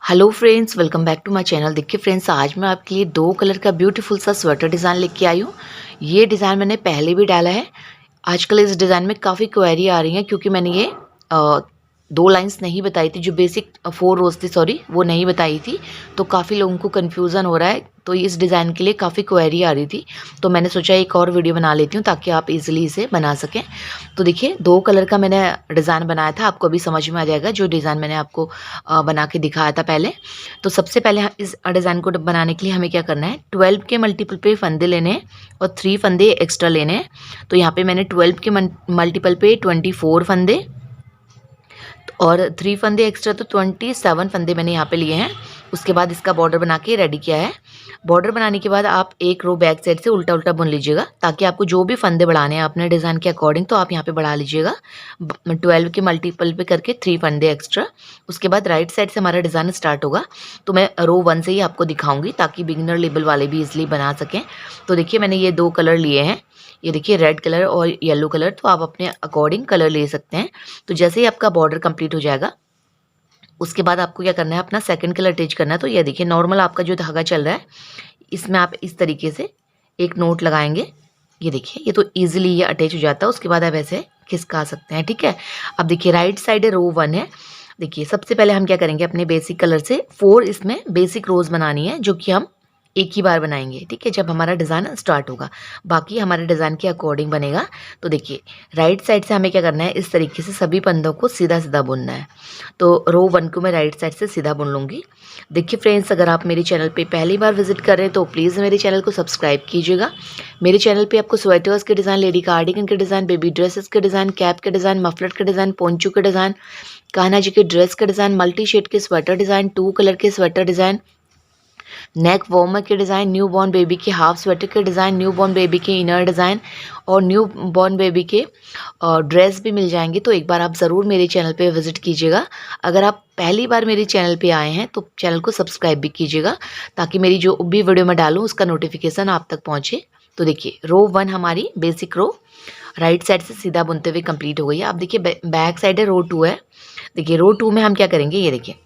Hello friends, welcome back to my channel. देखिए friends, आज मैं आपके लिए दो कलर का ब्यूटीफुल सा स्वेटर डिज़ाइन लेके आई हूँ। ये डिज़ाइन मैंने पहले भी डाला है। आजकल इस डिज़ाइन में काफ़ी क्वेरी आ रही है क्योंकि मैंने ये दो लाइंस नहीं बताई थी, जो बेसिक फोर रोज थी, सॉरी वो नहीं बताई थी। तो काफ़ी लोगों को कन्फ्यूज़न हो रहा है, तो इस डिज़ाइन के लिए काफ़ी क्वेरी आ रही थी। तो मैंने सोचा एक और वीडियो बना लेती हूँ ताकि आप इजीली इसे बना सकें। तो देखिए, दो कलर का मैंने डिज़ाइन बनाया था, आपको अभी समझ में आ जाएगा जो डिज़ाइन मैंने आपको बना के दिखाया था पहले। तो सबसे पहले इस डिज़ाइन को बनाने के लिए हमें क्या करना है, 12 के मल्टीपल पे फंदे लेने हैं और 3 फंदे एक्स्ट्रा लेने हैं। तो यहाँ पे मैंने 12 के मल्टीपल पे 24 फंदे और 3 फंदे एक्स्ट्रा, तो 27 फंदे मैंने यहाँ पे लिए हैं। उसके बाद इसका बॉर्डर बना के रेडी किया है। बॉर्डर बनाने के बाद आप एक रो बैक साइड से उल्टा उल्टा बुन लीजिएगा ताकि आपको जो भी फंदे बढ़ाने हैं अपने डिज़ाइन के अकॉर्डिंग, तो आप यहाँ पे बढ़ा लीजिएगा। 12 के मल्टीपल पे करके 3 फंदे एक्स्ट्रा। उसके बाद राइट साइड से हमारा डिज़ाइन स्टार्ट होगा। तो मैं रो 1 से ही आपको दिखाऊंगी ताकि बिगिनर लेवल वाले भी इजिली बना सकें। तो देखिए, मैंने ये दो कलर लिए हैं, ये देखिए रेड कलर और येलो कलर। तो आप अपने अकॉर्डिंग कलर ले सकते हैं। तो जैसे ही आपका बॉर्डर कंप्लीट हो जाएगा, उसके बाद आपको क्या करना है, अपना सेकंड कलर अटैच करना है। तो ये देखिए, नॉर्मल आपका जो धागा चल रहा है, इसमें आप इस तरीके से एक नोट लगाएंगे। ये देखिए, ये तो इजीली ये अटैच हो जाता है। उसके बाद आप ऐसे खिसका सकते हैं, ठीक है। अब देखिए, राइट साइड रो 1 है। देखिए, सबसे पहले हम क्या करेंगे, अपने बेसिक कलर से 4 इसमें बेसिक रोज बनानी है, जो कि हम एक ही बार बनाएंगे, ठीक है, जब हमारा डिज़ाइन स्टार्ट होगा। बाकी हमारे डिज़ाइन के अकॉर्डिंग बनेगा। तो देखिए, राइट साइड से हमें क्या करना है, इस तरीके से सभी पंदों को सीधा सीधा बुनना है। तो रो 1 को मैं राइट साइड से सीधा बुन लूँगी। देखिए फ्रेंड्स, अगर आप मेरे चैनल पे पहली बार विजिट कर रहे हैं तो प्लीज़ मेरे चैनल को सब्सक्राइब कीजिएगा। मेरे चैनल पे आपको स्वेटर्स के डिज़ाइन, लेडी कार्डिगन के डिज़ाइन, बेबी ड्रेसेस के डिज़ाइन, कैप के डिज़ाइन, मफलर के डिज़ाइन, पोंचू के डिज़ाइन, कान्हा जी के ड्रेस के डिज़ाइन, मल्टी शेड के स्वेटर डिज़ाइन, 2 कलर के स्वेटर डिज़ाइन, नेक वार्मर के डिज़ाइन, न्यू बॉर्न बेबी के हाफ स्वेटर के डिज़ाइन, न्यू बॉर्न बेबी के इनर डिज़ाइन और न्यू बॉर्न बेबी के ड्रेस भी मिल जाएंगे। तो एक बार आप ज़रूर मेरे चैनल पे विजिट कीजिएगा। अगर आप पहली बार मेरे चैनल पे आए हैं तो चैनल को सब्सक्राइब भी कीजिएगा ताकि मेरी जो भी वीडियो मैं डालूँ उसका नोटिफिकेशन आप तक पहुँचे। तो देखिए, रो 1 हमारी बेसिक रो राइट साइड से सीधा बुनते हुए कंप्लीट हो गई है। अब देखिए, बैक साइड है, रो 2 है। देखिए, रो 2 में हम क्या करेंगे, ये देखिए,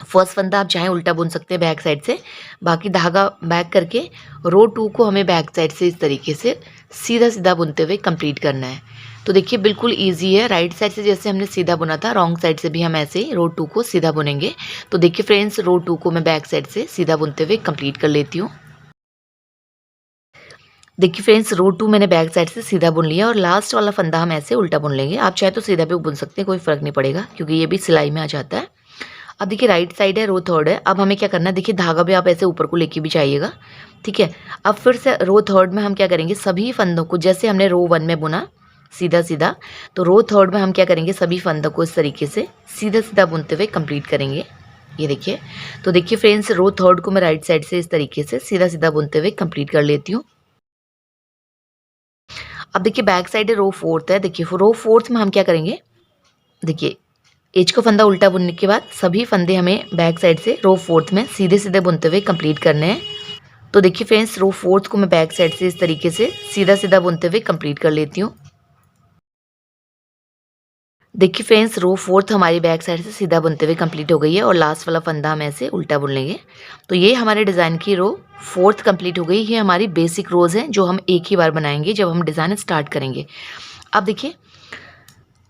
फर्स्ट फंदा आप चाहे उल्टा बुन सकते हैं बैक साइड से, बाकी धागा बैक करके रो 2 को हमें बैक साइड से इस तरीके से सीधा सीधा बुनते हुए कंप्लीट करना है। तो देखिए, बिल्कुल इजी है। राइट साइड से जैसे हमने सीधा बुना था, रॉन्ग साइड से भी हम ऐसे ही रो 2 को सीधा बुनेंगे। तो देखिए फ्रेंड्स, रो 2 को मैं बैक साइड से सीधा बुनते हुए कंप्लीट कर लेती हूँ। देखिए फ्रेंड्स, रो 2 मैंने बैक साइड से सीधा बुन लिया और लास्ट वाला फंदा हम ऐसे उल्टा बुन लेंगे। आप चाहे तो सीधा भी बुन सकते हैं, कोई फ़र्क नहीं पड़ेगा क्योंकि ये भी सिलाई में आ जाता है। अब देखिए, राइट साइड है, रो 3 है। अब हमें क्या करना है, देखिए धागा भी आप ऐसे ऊपर को लेके भी जाइएगा, ठीक है। अब फिर से रो 3 में हम क्या करेंगे, सभी फंदों को जैसे हमने रो 1 में बुना सीधा सीधा, तो रो 3 में हम क्या करेंगे, सभी फंदों को इस तरीके से सीधा सीधा बुनते हुए कंप्लीट करेंगे। ये देखिए, तो देखिए फ्रेंड्स, रो 3 को मैं राइट साइड से इस तरीके से सीधा सीधा बुनते हुए कंप्लीट कर लेती हूँ। अब देखिए, बैक साइड है, रो 4 है। देखिए, रो 4 में हम क्या करेंगे, देखिए, एज का फंदा उल्टा बुनने के बाद सभी फंदे हमें बैक साइड से रो 4 में सीधे सीधे बुनते हुए कंप्लीट करने हैं। तो देखिए फ्रेंड्स, रो 4 को मैं बैक साइड से इस तरीके से सीधा सीधा बुनते हुए कंप्लीट कर लेती हूँ। देखिए फ्रेंड्स, रो 4 हमारी बैक साइड से सीधा बुनते हुए कंप्लीट हो गई है और लास्ट वाला फंदा हम ऐसे उल्टा बुन लेंगे। तो ये हमारे डिज़ाइन की रो 4 कंप्लीट हो गई। ये हमारी बेसिक रोज़ हैं जो हम एक ही बार बनाएंगे जब हम डिज़ाइन स्टार्ट करेंगे। अब देखिए,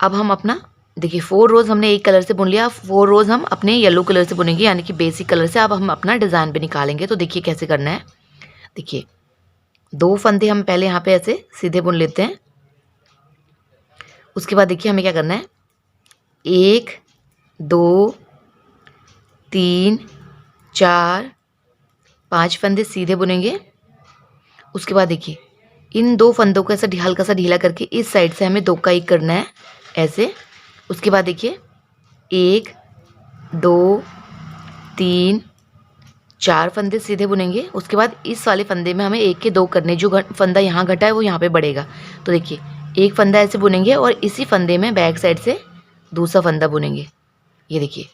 अब हम अपना देखिए 4 रोज़ हमने एक कलर से बुन लिया, 4 रोज़ हम अपने येलो कलर से बुनेंगे, यानी कि बेसिक कलर से। अब हम अपना डिज़ाइन भी निकालेंगे। तो देखिए कैसे करना है। देखिए, 2 फंदे हम पहले यहाँ पे ऐसे सीधे बुन लेते हैं। उसके बाद देखिए हमें क्या करना है, 1 2 3 4 5 फंदे सीधे बुनेंगे। उसके बाद देखिए, इन 2 फंदों को ऐसा हल्का सा ढीला करके इस साइड से हमें 2 का 1 करना है ऐसे। उसके बाद देखिए, 1 2 3 4 फंदे सीधे बुनेंगे। उसके बाद इस वाले फंदे में हमें 1 के 2 करने, जो फंदा यहाँ घटा है वो यहाँ पे बढ़ेगा। तो देखिए, एक फंदा ऐसे बुनेंगे और इसी फंदे में बैक साइड से दूसरा फंदा बुनेंगे। ये देखिए,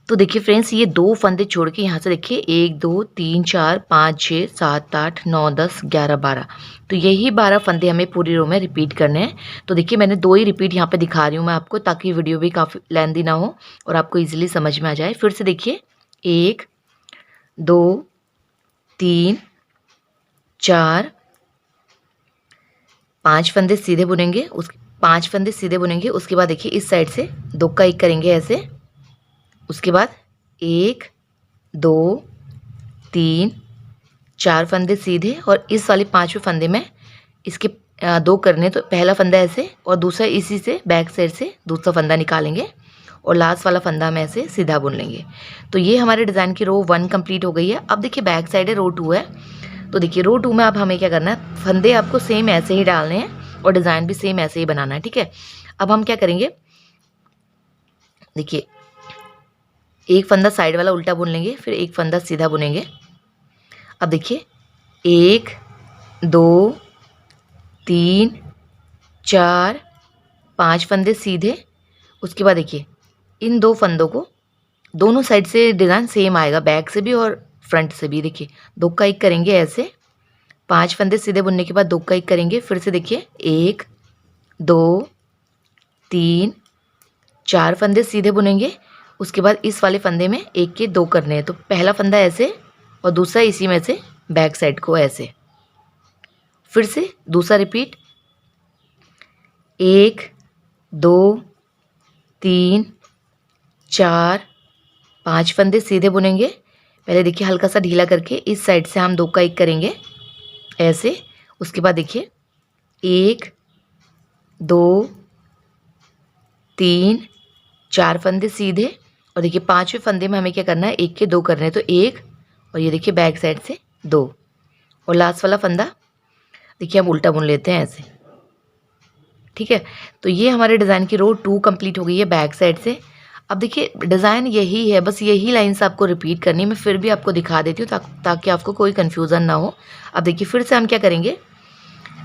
तो देखिए फ्रेंड्स, ये 2 फंदे छोड़ के यहाँ से देखिए 1 2 3 4 5 6 7 8 9 10 11 12, तो यही 12 फंदे हमें पूरी रो में रिपीट करने हैं। तो देखिए मैंने 2 ही रिपीट यहाँ पे दिखा रही हूँ मैं आपको, ताकि वीडियो भी काफ़ी लेंथी ना हो और आपको ईजिली समझ में आ जाए। फिर से देखिए 1 2 3 4 5 फंदे सीधे बुनेंगे, उस 5 फंदे सीधे बुनेंगे। उसके बाद देखिए इस साइड से 2 का 1 करेंगे ऐसे। उसके बाद 1 2 3 4 फंदे सीधे, और इस वाले 5वें फंदे में इसके 2 करने, तो पहला फंदा ऐसे और दूसरा इसी से बैक साइड से दूसरा फंदा निकालेंगे और लास्ट वाला फंदा हम ऐसे सीधा बुन लेंगे। तो ये हमारे डिज़ाइन की रो 1 कंप्लीट हो गई है। अब देखिए बैक साइड है, रो 2 है। तो देखिए रो 2 में अब हमें क्या करना है, फंदे आपको सेम ऐसे ही डालने हैं और डिज़ाइन भी सेम ऐसे ही बनाना है, ठीक है। अब हम क्या करेंगे, देखिए एक फंदा साइड वाला उल्टा बुन लेंगे, फिर एक फंदा सीधा बुनेंगे। अब देखिए 1 2 3 4 5 फंदे सीधे। उसके बाद देखिए इन 2 फंदों को दोनों साइड से डिज़ाइन सेम आएगा, बैक से भी और फ्रंट से भी। देखिए 2 का 1 करेंगे ऐसे, 5 फंदे सीधे बुनने के बाद 2 का 1 करेंगे। फिर से देखिए 1 2 3 4 फंदे सीधे बुनेंगे। उसके बाद इस वाले फंदे में 1 के 2 करने हैं, तो पहला फंदा ऐसे और दूसरा इसी में से बैक साइड को ऐसे। फिर से दूसरा रिपीट 1 2 3 4 5 फंदे सीधे बुनेंगे। पहले देखिए हल्का सा ढीला करके इस साइड से हम 2 का 1 करेंगे ऐसे। उसके बाद देखिए 1 2 3 4 फंदे सीधे, और देखिए 5वें फंदे में हमें क्या करना है, 1 के 2 करने हैं, तो 1 और ये देखिए बैक साइड से 2, और लास्ट वाला फंदा देखिए हम उल्टा बुन लेते हैं ऐसे, ठीक है। तो ये हमारे डिज़ाइन की रो 2 कंप्लीट हो गई है बैक साइड से। अब देखिए डिज़ाइन यही है, बस यही लाइन्स आपको रिपीट करनी है। मैं फिर भी आपको दिखा देती हूँ ताकि आपको कोई कन्फ्यूज़न ना हो। अब देखिए फिर से हम क्या करेंगे,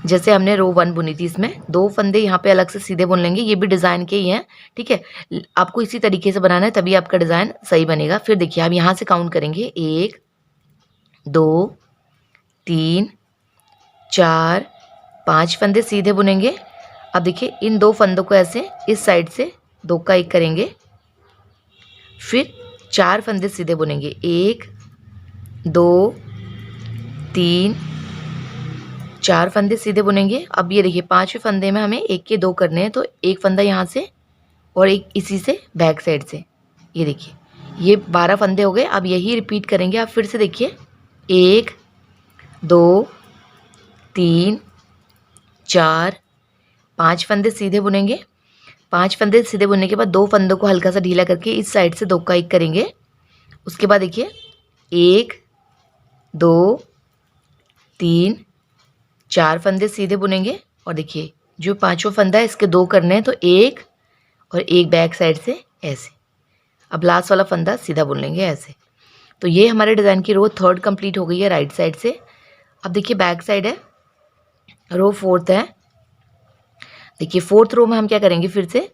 जैसे हमने रो 1 बुनी थी, इसमें 2 फंदे यहाँ पे अलग से सीधे बुन लेंगे, ये भी डिज़ाइन के ही हैं, ठीक है। आपको इसी तरीके से बनाना है, तभी आपका डिज़ाइन सही बनेगा। फिर देखिए आप यहाँ से काउंट करेंगे 1 2 3 4 5 फंदे सीधे बुनेंगे। अब देखिए इन 2 फंदों को ऐसे इस साइड से 2 का 1 करेंगे, फिर 4 फंदे सीधे बुनेंगे, 1 2 3 4 फंदे सीधे बुनेंगे। अब ये देखिए 5वें फंदे में हमें 1 के 2 करने हैं, तो एक फंदा यहाँ से और एक इसी से बैक साइड से। ये देखिए ये 12 फंदे हो गए। अब यही रिपीट करेंगे। अब फिर से देखिए 1 2 3 4 5 फंदे सीधे बुनेंगे। 5 फंदे सीधे बुनने के बाद 2 फंदों को हल्का सा ढीला करके इस साइड से 2 का 1 करेंगे। उसके बाद देखिए 1 2 3 4 फंदे सीधे बुनेंगे, और देखिए जो 5वां फंदा है इसके 2 करने हैं, तो 1 और 1 बैक साइड से ऐसे। अब लास्ट वाला फंदा सीधा बुन लेंगे ऐसे। तो ये हमारे डिज़ाइन की रो 3 कंप्लीट हो गई है राइट साइड से। अब देखिए बैक साइड है, रो 4 है। देखिए 4th रो में हम क्या करेंगे, फिर से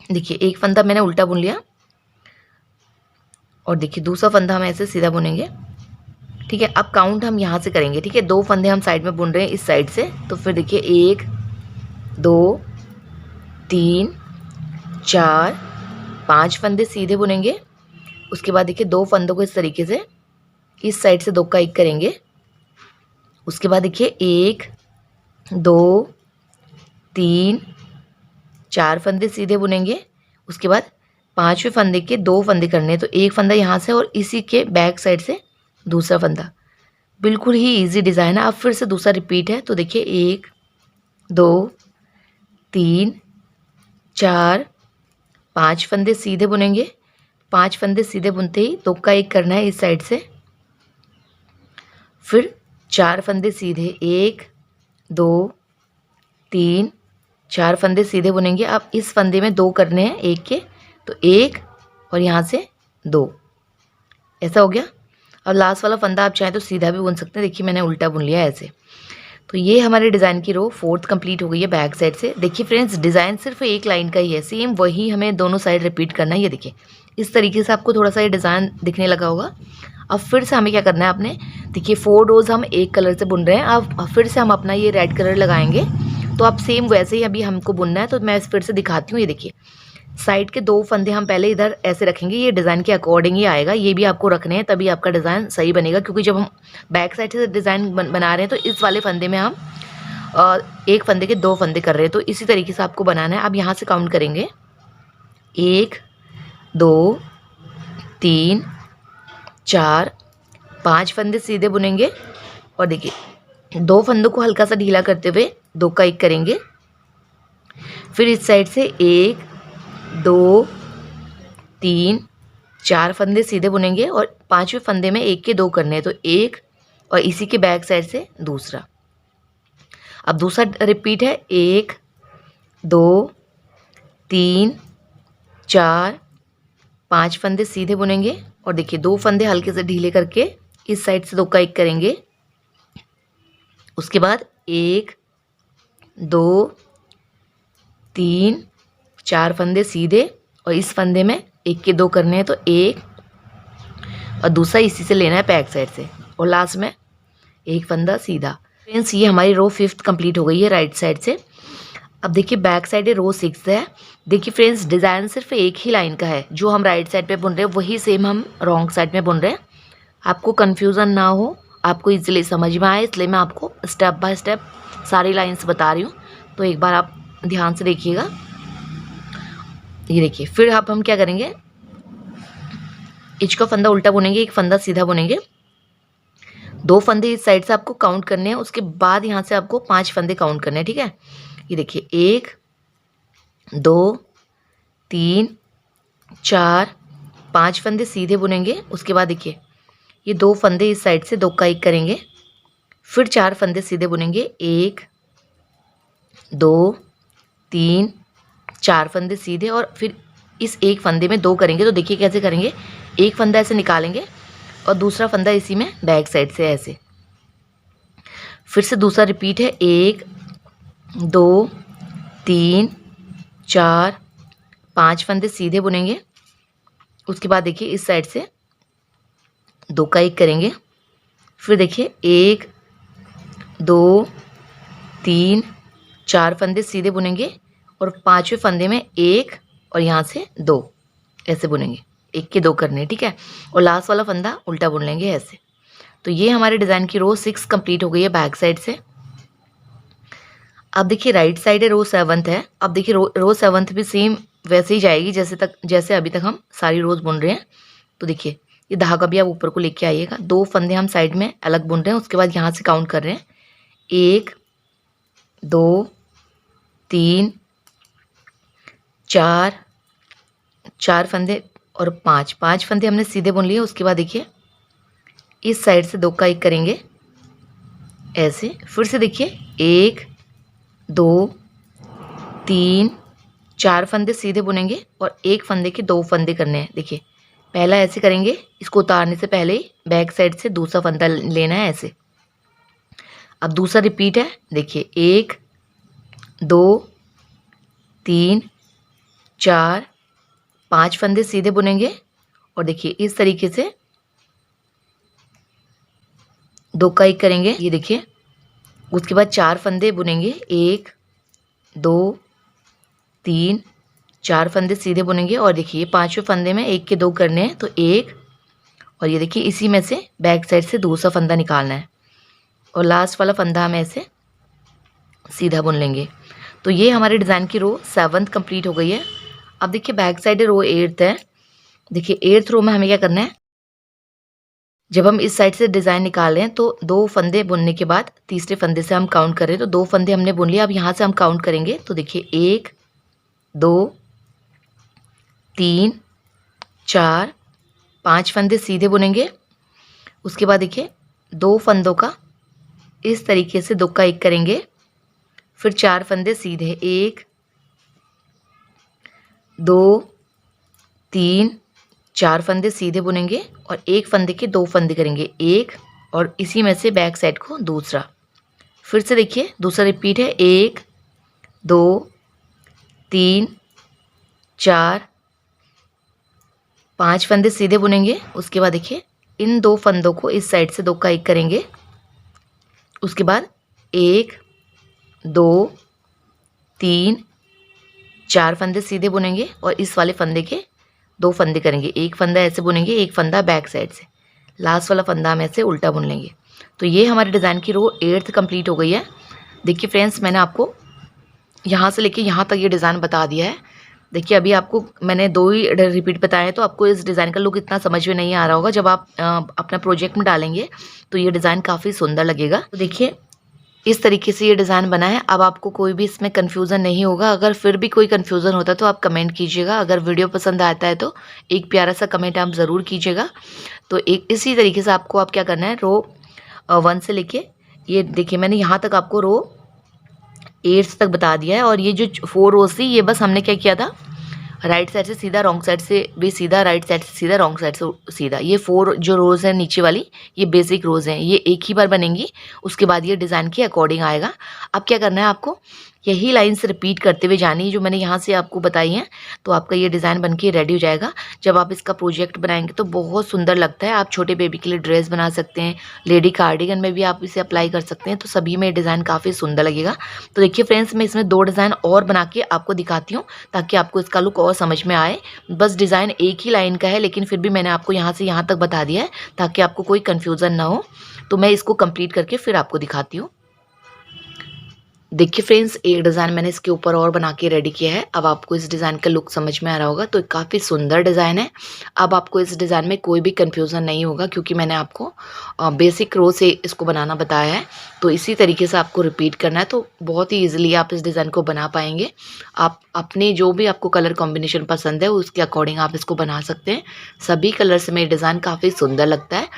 देखिए एक फंदा मैंने उल्टा बुन लिया, और देखिए दूसरा फंदा हम ऐसे सीधा बुनेंगे, ठीक है। अब काउंट हम यहाँ से करेंगे, ठीक है। 2 फंदे हम साइड में बुन रहे हैं इस साइड से, तो फिर देखिए 1 2 3 4 5 फंदे सीधे बुनेंगे। उसके बाद देखिए 2 फंदों को इस तरीके से इस साइड से 2 का 1 करेंगे। उसके बाद देखिए 1 2 3 4 फंदे सीधे बुनेंगे। उसके बाद 5वें फंदे के 2 फंदे करने हैं, तो एक फंदा यहाँ से और इसी के बैक साइड से दूसरा फंदा। बिल्कुल ही इजी डिज़ाइन है। अब फिर से दूसरा रिपीट है, तो देखिए 1 2 3 4 5 फंदे सीधे बुनेंगे। 5 फंदे सीधे बुनते ही 2 का 1 करना है इस साइड से, फिर 4 फंदे सीधे, 1 2 3 4 फंदे सीधे बुनेंगे। अब इस फंदे में 2 करने हैं 1 के, तो 1 और यहाँ से 2, ऐसा हो गया। अब लास्ट वाला फंदा आप चाहें तो सीधा भी बुन सकते हैं, देखिए मैंने उल्टा बुन लिया ऐसे। तो ये हमारे डिज़ाइन की रो 4th कंप्लीट हो गई है बैक साइड से। देखिए फ्रेंड्स डिज़ाइन सिर्फ एक लाइन का ही है, सेम वही हमें दोनों साइड रिपीट करना है। ये देखिए इस तरीके से आपको थोड़ा सा ये डिज़ाइन दिखने लगा होगा। अब फिर से हमें क्या करना है, आपने देखिए 4 रोज़ हम एक कलर से बुन रहे हैं। अब फिर से हम अपना ये रेड कलर लगाएंगे। तो आप सेम वैसे ही अभी हमको बुनना है। तो मैं फिर से दिखाती हूँ। ये देखिए साइड के 2 फंदे हम पहले इधर ऐसे रखेंगे, ये डिज़ाइन के अकॉर्डिंग ही आएगा। ये भी आपको रखने हैं, तभी आपका डिज़ाइन सही बनेगा, क्योंकि जब हम बैक साइड से डिज़ाइन बना रहे हैं तो इस वाले फंदे में हम एक फंदे के 2 फंदे कर रहे हैं। तो इसी तरीके से आपको बनाना है। अब यहाँ से काउंट करेंगे 1 2 3 4 5 फंदे सीधे बुनेंगे और देखिए 2 फंदों को हल्का सा ढीला करते हुए 2 का 1 करेंगे। फिर इस साइड से 1 2 3 4 फंदे सीधे बुनेंगे और 5वें फंदे में 1 के 2 करने हैं। तो 1 और इसी के बैक साइड से दूसरा। अब दूसरा रिपीट है 1 2 3 4 5 फंदे सीधे बुनेंगे और देखिए 2 फंदे हल्के से ढीले करके इस साइड से 2 का 1 करेंगे। उसके बाद 1 2 3 4 फंदे सीधे और इस फंदे में 1 के 2 करने हैं। तो 1 और दूसरा इसी से लेना है बैक साइड से और लास्ट में 1 फंदा सीधा। फ्रेंड्स ये हमारी रो 5th कंप्लीट हो गई है राइट साइड से। अब देखिए बैक साइड है, रो 6 है। देखिए फ्रेंड्स डिज़ाइन सिर्फ एक ही लाइन का है, जो हम राइट साइड पे बुन रहे हैं वही सेम हम रॉन्ग साइड में बुन रहे हैं। आपको कन्फ्यूज़न ना हो, आपको इजीली समझ में आए, इसलिए मैं आपको स्टेप बाय स्टेप सारी लाइन्स बता रही हूँ। तो एक बार आप ध्यान से देखिएगा। ये देखिए फिर आप हम क्या करेंगे, इच का फंदा उल्टा बुनेंगे, 1 फंदा सीधा बुनेंगे। 2 फंदे इस साइड से आपको काउंट करने हैं। उसके बाद यहाँ से आपको 5 फंदे काउंट करने हैं, ठीक है। ये देखिए 1 2 3 4 5 फंदे सीधे बुनेंगे। उसके बाद देखिए ये 2 फंदे इस साइड से 2 का 1 करेंगे। फिर 4 फंदे सीधे बुनेंगे, 1 2 3 4 फंदे सीधे और फिर इस एक फंदे में 2 करेंगे। तो देखिए कैसे करेंगे, एक फंदा ऐसे निकालेंगे और दूसरा फंदा इसी में बैक साइड से ऐसे। फिर से दूसरा रिपीट है, 1 2 3 4 5 फंदे सीधे बुनेंगे। उसके बाद देखिए इस साइड से 2 का 1 करेंगे। फिर देखिए 1 2 3 4 फंदे सीधे बुनेंगे और 5वें फंदे में 1 और यहाँ से 2 ऐसे बुनेंगे, 1 के 2 करने, ठीक है। और लास्ट वाला फंदा उल्टा बुन लेंगे ऐसे। तो ये हमारे डिज़ाइन की रो 6 कंप्लीट हो गई है बैक साइड से। अब देखिए राइट साइड है, रो 7th है। अब देखिए रो 7th भी सेम वैसे ही जाएगी जैसे अभी तक हम सारी रोज बुन रहे हैं। तो देखिए ये धागा भी आप ऊपर को लेके आइएगा। 2 फंदे हम साइड में अलग बुन रहे हैं। उसके बाद यहाँ से काउंट कर रहे हैं, 1 2 3 4 फंदे और 5 फंदे हमने सीधे बुन लिए। उसके बाद देखिए इस साइड से 2 का 1 करेंगे ऐसे। फिर से देखिए 1 2 3 4 फंदे सीधे बुनेंगे और 1 फंदे के 2 फंदे करने हैं। देखिए पहला ऐसे करेंगे, इसको उतारने से पहले ही बैक साइड से दूसरा फंदा लेना है ऐसे। अब दूसरा रिपीट है, देखिए 1 2 3 4 5 फंदे सीधे बुनेंगे और देखिए इस तरीके से 2 का 1 करेंगे। ये देखिए उसके बाद 4 फंदे बुनेंगे, 1 2 3 4 फंदे सीधे बुनेंगे और देखिए ये 5वें फंदे में 1 के 2 करने हैं। तो 1 और ये देखिए इसी में से बैक साइड से दूसरा फंदा निकालना है और लास्ट वाला फंदा हम ऐसे सीधा बुन लेंगे। तो ये हमारे डिज़ाइन की रो 7th कंप्लीट हो गई है। अब देखिए बैक साइड रो 8th है। देखिए 8th रो में हमें क्या करना है, जब हम इस साइड से डिज़ाइन निकाल रहे हैं तो 2 फंदे बुनने के बाद तीसरे फंदे से हम काउंट कर रहे हैं। तो 2 फंदे हमने बुन लिए। अब यहाँ से हम काउंट करेंगे। तो देखिए 1 2 3 4 5 फंदे सीधे बुनेंगे। उसके बाद देखिए 2 फंदों का इस तरीके से 2 का 1 करेंगे। फिर 4 फंदे सीधे, 1 2 3 4 फंदे सीधे बुनेंगे और 1 फंदे के 2 फंदे करेंगे, 1 और इसी में से बैक साइड को दूसरा। फिर से देखिए दूसरा रिपीट है, 1 2 3 4 5 फंदे सीधे बुनेंगे। उसके बाद देखिए इन 2 फंदों को इस साइड से 2 का 1 करेंगे। उसके बाद 1 2 3 4 फंदे सीधे बुनेंगे और इस वाले फंदे के 2 फंदे करेंगे। एक फंदा ऐसे बुनेंगे, एक फंदा बैक साइड से, लास्ट वाला फंदा हम ऐसे उल्टा बुन लेंगे। तो ये हमारे डिज़ाइन की रो 8th कंप्लीट हो गई है। देखिए फ्रेंड्स, मैंने आपको यहाँ से लेके यहाँ तक ये डिज़ाइन बता दिया है। देखिए अभी आपको मैंने 2 ही रिपीट बताए हैं, तो आपको इस डिज़ाइन का लुक इतना समझ में नहीं आ रहा होगा। जब आप अपना प्रोजेक्ट में डालेंगे तो ये डिज़ाइन काफ़ी सुंदर लगेगा। तो देखिए इस तरीके से ये डिज़ाइन बना है। अब आपको कोई भी इसमें कन्फ्यूज़न नहीं होगा। अगर फिर भी कोई कन्फ्यूज़न होता है तो आप कमेंट कीजिएगा। अगर वीडियो पसंद आता है तो एक प्यारा सा कमेंट आप ज़रूर कीजिएगा। तो एक इसी तरीके से आपको क्या करना है, रो 1 से लेके ये देखिए मैंने यहाँ तक आपको रो 8 तक बता दिया है। और ये जो 4 रोज़ थी, ये बस हमने क्या किया था, राइट साइड से सीधा, रॉन्ग साइड से भी सीधा, राइट साइड से सीधा, रॉन्ग साइड से सीधा। ये 4 जो रोज़ हैं नीचे वाली, ये बेसिक रोज़ हैं, ये एक ही बार बनेंगी। उसके बाद ये डिज़ाइन के अकॉर्डिंग आएगा। अब क्या करना है, आपको यही लाइन्स रिपीट करते हुए जानी है जो मैंने यहाँ से आपको बताई हैं। तो आपका ये डिज़ाइन बन के रेडी हो जाएगा। जब आप इसका प्रोजेक्ट बनाएंगे तो बहुत सुंदर लगता है। आप छोटे बेबी के लिए ड्रेस बना सकते हैं, लेडी कार्डिगन में भी आप इसे अप्लाई कर सकते हैं। तो सभी में डिज़ाइन काफ़ी सुंदर लगेगा। तो देखिए फ्रेंड्स, मैं इसमें 2 डिज़ाइन और बना के आपको दिखाती हूँ ताकि आपको इसका लुक और समझ में आए। बस डिज़ाइन एक ही लाइन का है, लेकिन फिर भी मैंने आपको यहाँ से यहाँ तक बता दिया है ताकि आपको कोई कन्फ्यूज़न ना हो। तो मैं इसको कंप्लीट करके फिर आपको दिखाती हूँ। देखिए फ्रेंड्स, एक डिज़ाइन मैंने इसके ऊपर और बना के रेडी किया है। अब आपको इस डिज़ाइन का लुक समझ में आ रहा होगा। तो काफ़ी सुंदर डिज़ाइन है। अब आपको इस डिज़ाइन में कोई भी कन्फ्यूज़न नहीं होगा क्योंकि मैंने आपको बेसिक रो से इसको बनाना बताया है। तो इसी तरीके से आपको रिपीट करना है, तो बहुत ही ईजिली आप इस डिज़ाइन को बना पाएंगे। आप अपने जो भी आपको कलर कॉम्बिनेशन पसंद है उसके अकॉर्डिंग आप इसको बना सकते हैं। सभी कलर्स में डिज़ाइन काफ़ी सुंदर लगता है।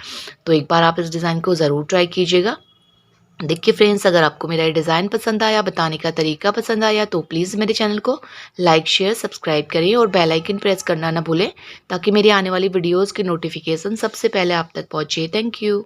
तो एक बार आप इस डिज़ाइन को ज़रूर ट्राई कीजिएगा। देखिए फ्रेंड्स, अगर आपको मेरा ये डिज़ाइन पसंद आया, बताने का तरीका पसंद आया, तो प्लीज़ मेरे चैनल को लाइक शेयर सब्सक्राइब करें और बेल आइकन प्रेस करना ना भूलें ताकि मेरी आने वाली वीडियोज़ की नोटिफिकेशन सबसे पहले आप तक पहुँचे। Thank you.